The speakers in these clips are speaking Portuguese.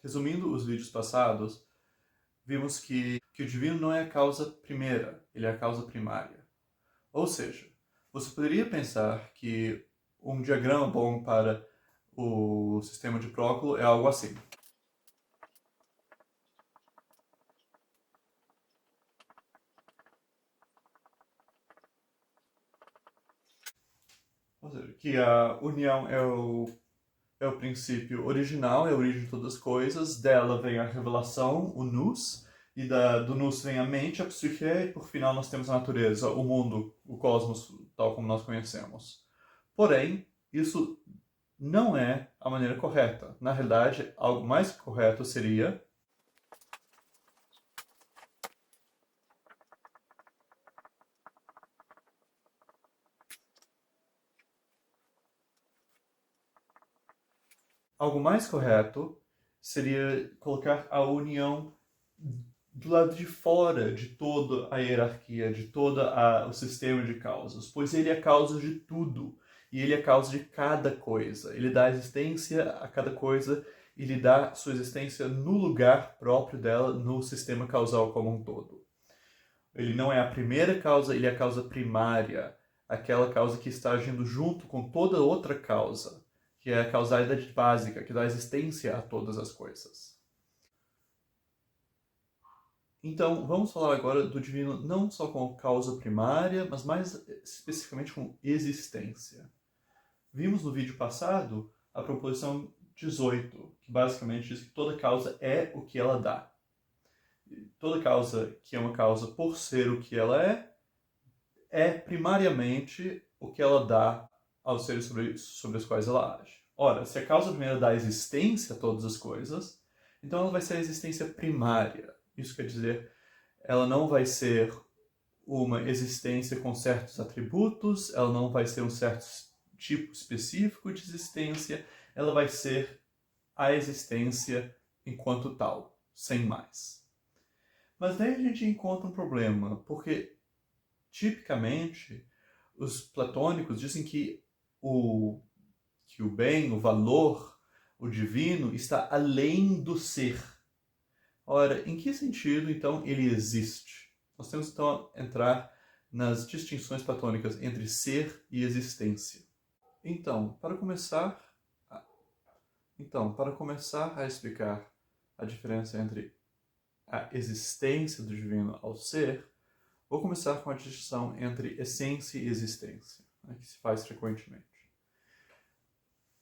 Resumindo os vídeos passados, vimos que o divino não é a causa primeira, ele é a causa primária. Ou seja, você poderia pensar que um diagrama bom para o sistema de Proclo é algo assim. Ou seja, que a união é o princípio original, é a origem de todas as coisas, dela vem a revelação, o nous, e do nous vem a mente, a psique, e por final nós temos a natureza, o mundo, o cosmos, tal como nós conhecemos. Porém, isso não é a maneira correta. Na realidade, algo mais correto seria colocar a união do lado de fora de toda a hierarquia, de todo o sistema de causas, pois ele é a causa de tudo, e ele é a causa de cada coisa. Ele dá existência a cada coisa, e lhe dá sua existência no lugar próprio dela, no sistema causal como um todo. Ele não é a primeira causa, ele é a causa primária, aquela causa que está agindo junto com toda outra causa, que é a causalidade básica, que dá existência a todas as coisas. Então, vamos falar agora do divino não só como causa primária, mas mais especificamente como existência. Vimos no vídeo passado a proposição 18, que basicamente diz que toda causa é o que ela dá. Toda causa que é uma causa por ser o que ela é primariamente o que ela dá aos seres sobre os quais ela age. Ora, se a causa primeira dá existência a todas as coisas, então ela vai ser a existência primária. Isso quer dizer, ela não vai ser uma existência com certos atributos, ela não vai ser um certo tipo específico de existência, ela vai ser a existência enquanto tal, sem mais. Mas daí a gente encontra um problema, porque tipicamente os platônicos dizem que o bem, o valor, o divino está além do ser. Ora, em que sentido, então, ele existe? Nós temos, então, a entrar nas distinções platônicas entre ser e existência. Então, para começar a explicar a diferença entre a existência do divino ao ser, vou começar com a distinção entre essência e existência, né, que se faz frequentemente.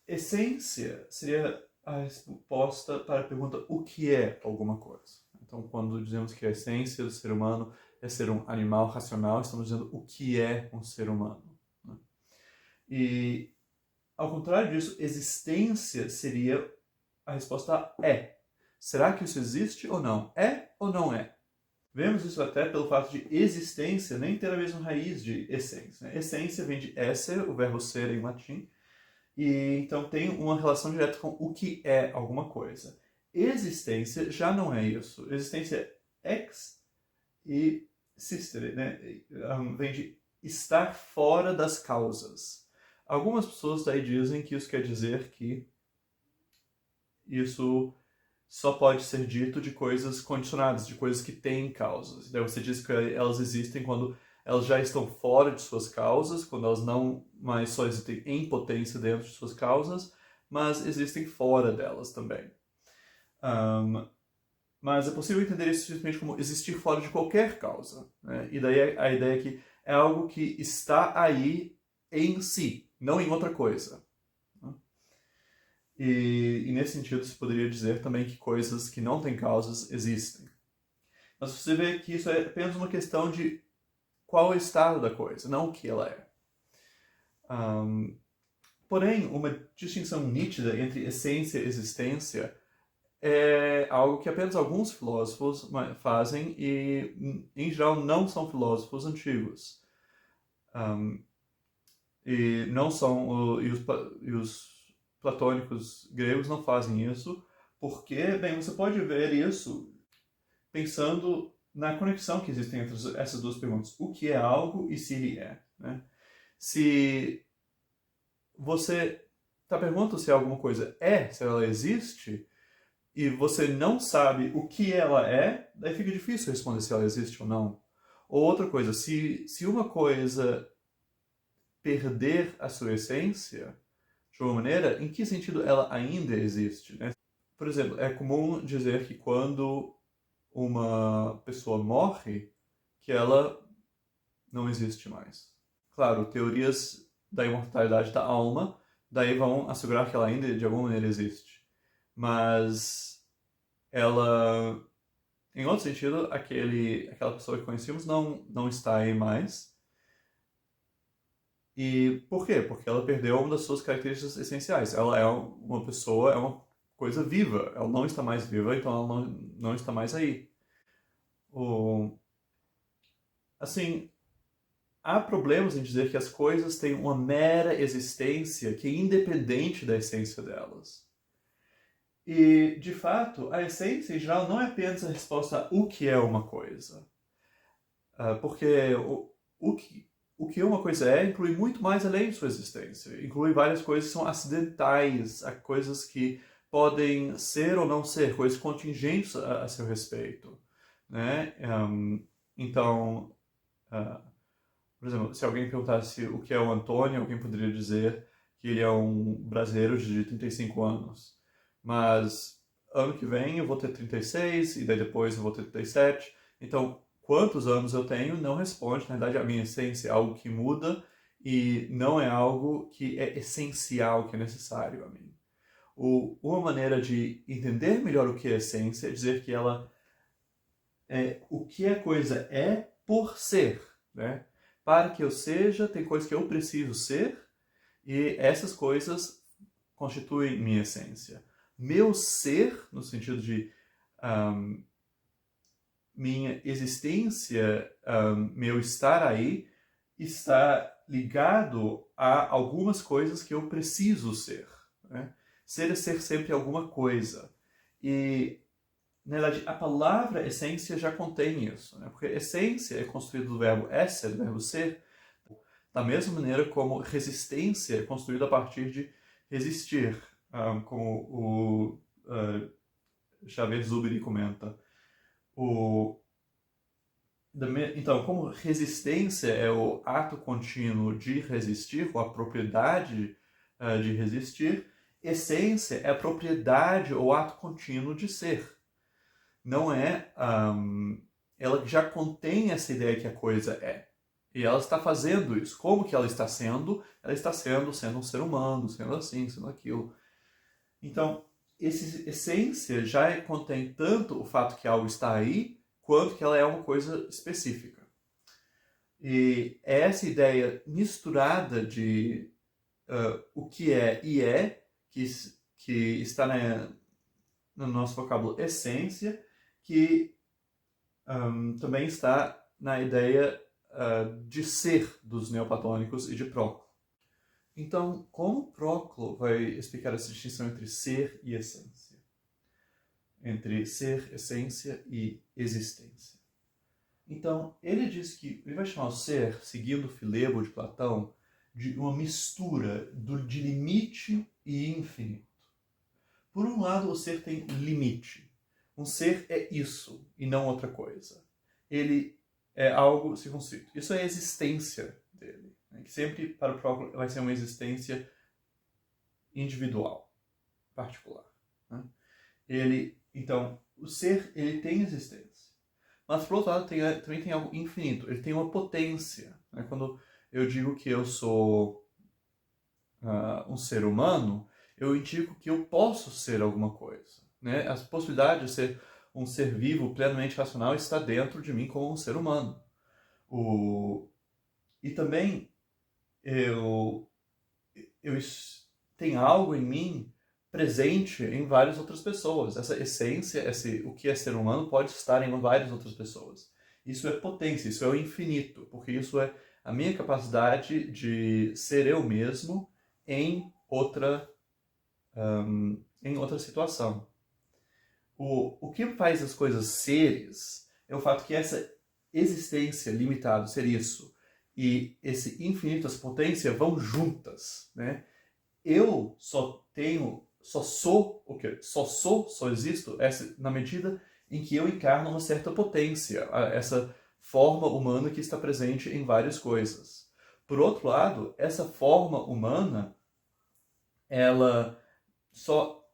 Essência seria a resposta para a pergunta o que é alguma coisa. Então, quando dizemos que a essência do ser humano é ser um animal racional, estamos dizendo o que é um ser humano. Né? E, ao contrário disso, existência seria a resposta a é. Será que isso existe ou não? É ou não é? Vemos isso até pelo fato de existência nem ter a mesma raiz de essência. Né? Essência vem de esser, o verbo ser em latim, e então tem uma relação direta com o que é alguma coisa. Existência já não é isso. Existência é ex e sistere, né? Vem de estar fora das causas. Algumas pessoas daí dizem que isso quer dizer que isso só pode ser dito de coisas condicionadas, de coisas que têm causas. Daí você diz que elas existem quando elas já estão fora de suas causas, quando elas não mais só existem em potência dentro de suas causas, mas existem fora delas também. Mas é possível entender isso simplesmente como existir fora de qualquer causa. Né? E daí a ideia é que é algo que está aí em si, não em outra coisa. E nesse sentido se poderia dizer também que coisas que não têm causas existem. Mas você vê que isso é apenas uma questão de qual é o estado da coisa, não o que ela é. Porém, uma distinção nítida entre essência e existência é algo que apenas alguns filósofos fazem e, em geral, não são filósofos antigos. E não são e os platônicos gregos não fazem isso, porque, bem, você pode ver isso pensando na conexão que existe entre essas duas perguntas. O que é algo e se ele é. Né? Se você está perguntando se alguma coisa é, se ela existe, e você não sabe o que ela é, daí fica difícil responder se ela existe ou não. Ou outra coisa, se uma coisa perder a sua essência, de alguma maneira, em que sentido ela ainda existe, né? Por exemplo, é comum dizer que quando uma pessoa morre, que ela não existe mais. Claro, teorias da imortalidade da alma, daí vão assegurar que ela ainda de alguma maneira existe. Mas ela, em outro sentido, aquela pessoa que conhecemos não está aí mais. E por quê? Porque ela perdeu uma das suas características essenciais. Ela é uma pessoa, é uma coisa viva. Ela não está mais viva, então ela não está mais aí. Assim, há problemas em dizer que as coisas têm uma mera existência que é independente da essência delas. E, de fato, a essência, em geral, não é apenas a resposta a o que é uma coisa. Porque o que uma coisa é inclui muito mais além de sua existência. Inclui várias coisas que são acidentais, coisas que podem ser ou não ser, coisas contingentes a seu respeito. Né? Então, por exemplo, se alguém perguntasse o que é o Antônio, alguém poderia dizer que ele é um brasileiro de 35 anos. Mas ano que vem eu vou ter 36, e daí depois eu vou ter 37. Então, quantos anos eu tenho não responde, na verdade, a minha essência é algo que muda e não é algo que é essencial, que é necessário a mim. Uma maneira de entender melhor o que é essência é dizer que ela é o que a coisa é por ser, né? Para que eu seja, tem coisas que eu preciso ser, e essas coisas constituem minha essência. Meu ser, no sentido de minha existência, meu estar aí, está ligado a algumas coisas que eu preciso ser. Né? Ser é ser sempre alguma coisa. E, na verdade, a palavra essência já contém isso. Né? Porque essência é construída do verbo esser, do verbo ser, da mesma maneira como resistência é construída a partir de resistir, como o Xavier Zubiri comenta. Então, como resistência é o ato contínuo de resistir, ou a propriedade de resistir, essência é a propriedade ou ato contínuo de ser. Não é... ela já contém essa ideia que a coisa é. E ela está fazendo isso. Como que ela está sendo? Ela está sendo um ser humano, sendo assim, sendo aquilo. Então, essência já contém tanto o fato que algo está aí, quanto que ela é uma coisa específica. E essa ideia misturada de o que é e é, que está no nosso vocábulo essência, que também está na ideia de ser dos neoplatônicos e de Próclo. Então, como Próclo vai explicar essa distinção entre ser e essência? Entre ser, essência e existência. Então, ele diz que ele vai chamar o ser, seguindo o Filebo de Platão, de uma mistura de limite e infinito. Por um lado, o ser tem limite. Um ser é isso e não outra coisa. Ele é algo circunscrito. Isso é a existência dele, né? Que sempre, para o Próclo, vai ser uma existência individual, particular. Né? Então, o ser, ele tem existência. Mas, por outro lado, também tem algo infinito. Ele tem uma potência. Né? Quando eu digo que eu sou um ser humano, eu indico que eu posso ser alguma coisa. Né? A possibilidade de ser um ser vivo, plenamente racional, está dentro de mim como um ser humano. E também eu tenho algo em mim presente em várias outras pessoas. Essa essência, o que é ser humano, pode estar em várias outras pessoas. Isso é potência, isso é o infinito, porque isso é a minha capacidade de ser eu mesmo em outra situação. O que faz as coisas seres é o fato que essa existência limitada, ser isso, e esse infinito, essa potência, vão juntas, né? Eu só só sou o que? Só existo na medida em que eu encarno uma certa potência, essa forma humana que está presente em várias coisas. Por outro lado, essa forma humana, ela só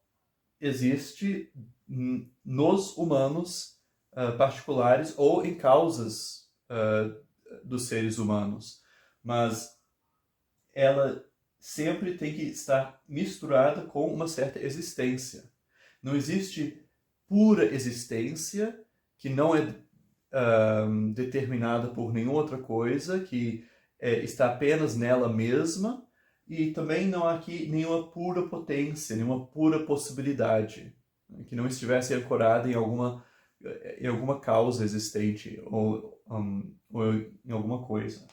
existe nos humanos particulares ou em causas dos seres humanos. Mas ela sempre tem que estar misturada com uma certa existência. Não existe pura existência que não é determinada por nenhuma outra coisa, que está apenas nela mesma, e também não há aqui nenhuma pura potência, nenhuma pura possibilidade, que não estivesse ancorada em alguma causa existente ou em alguma coisa.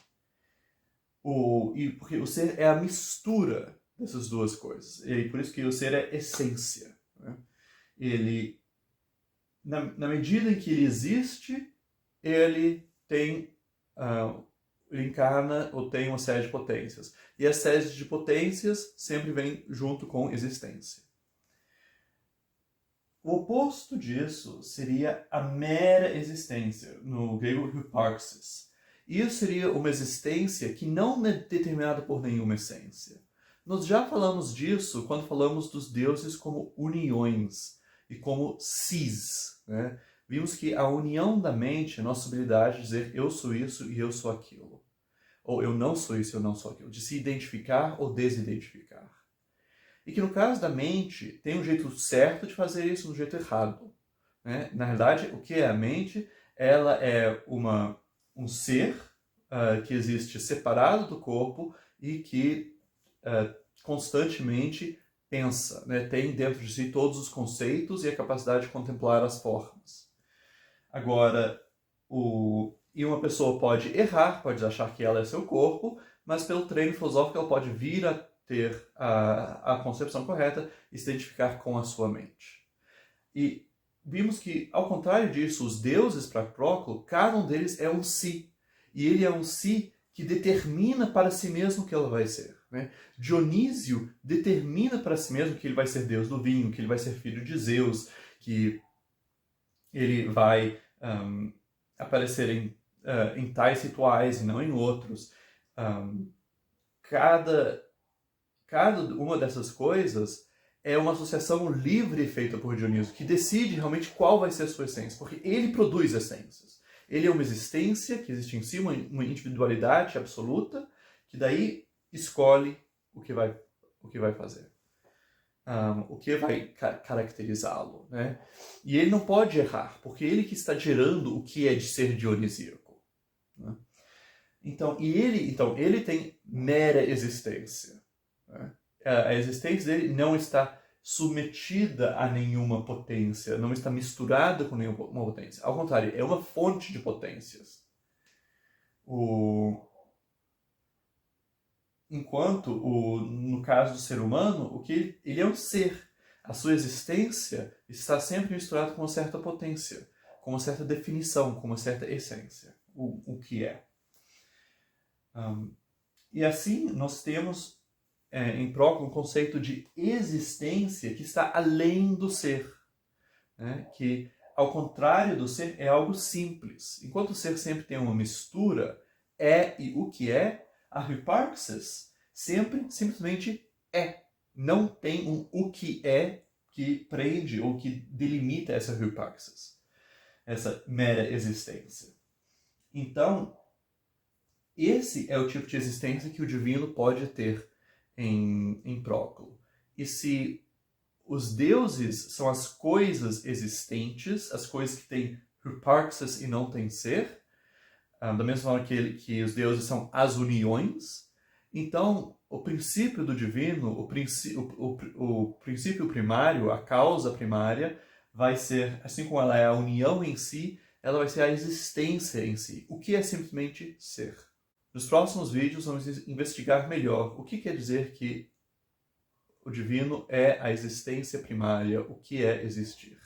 Porque o ser é a mistura dessas duas coisas, e por isso que o ser é essência, né? Ele, na medida em que ele existe, ele tem ele encarna ou tem uma série de potências. E as séries de potências sempre vêm junto com existência. O oposto disso seria a mera existência, no grego hyparxis. Isso seria uma existência que não é determinada por nenhuma essência. Nós já falamos disso quando falamos dos deuses como uniões e como sis, né? Vimos que a união da mente é a nossa habilidade de dizer eu sou isso e eu sou aquilo. Ou eu não sou isso e eu não sou aquilo. De se identificar ou desidentificar. E que no caso da mente, tem um jeito certo de fazer isso e um jeito errado, né? Na verdade, o que é a mente? Ela é um ser que existe separado do corpo e que constantemente pensa, né? Tem dentro de si todos os conceitos e a capacidade de contemplar as formas. Agora, e uma pessoa pode errar, pode achar que ela é seu corpo, mas pelo treino filosófico ela pode vir a ter a concepção correta e se identificar com a sua mente. E vimos que, ao contrário disso, os deuses para Próclo, cada um deles é um si. E ele é um si que determina para si mesmo o que ela vai ser, né? Dionísio determina para si mesmo que ele vai ser deus do vinho, que ele vai ser filho de Zeus, que ele vai aparecer em tais rituais e não em outros. Cada uma dessas coisas é uma associação livre feita por Dionísio, que decide realmente qual vai ser a sua essência, porque ele produz essências. Ele é uma existência que existe em si, uma individualidade absoluta, que daí escolhe o que vai fazer. O que vai caracterizá-lo, né? E ele não pode errar, porque ele que está gerando o que é de ser dionisíaco, né? Então ele tem mera existência, né? A existência dele não está submetida a nenhuma potência, não está misturada com nenhuma potência. Ao contrário, é uma fonte de potências. Enquanto, no caso do ser humano, ele é um ser. A sua existência está sempre misturada com uma certa potência, com uma certa definição, com uma certa essência, o que é. E assim nós temos em Próclo um conceito de existência que está além do ser, né? Que, ao contrário do ser, é algo simples. Enquanto o ser sempre tem uma mistura, e o que é, a hyparxis sempre simplesmente é. Não tem um o que é que prende ou que delimita essa hyparxis, essa mera existência. Então, esse é o tipo de existência que o divino pode ter em Próclo. E se os deuses são as coisas existentes, as coisas que têm hyparxis e não têm ser, da mesma forma que os deuses são as uniões, então o princípio do divino, o princípio primário, a causa primária, vai ser, assim como ela é a união em si, ela vai ser a existência em si, o que é simplesmente ser. Nos próximos vídeos vamos investigar melhor o que quer dizer que o divino é a existência primária, o que é existir.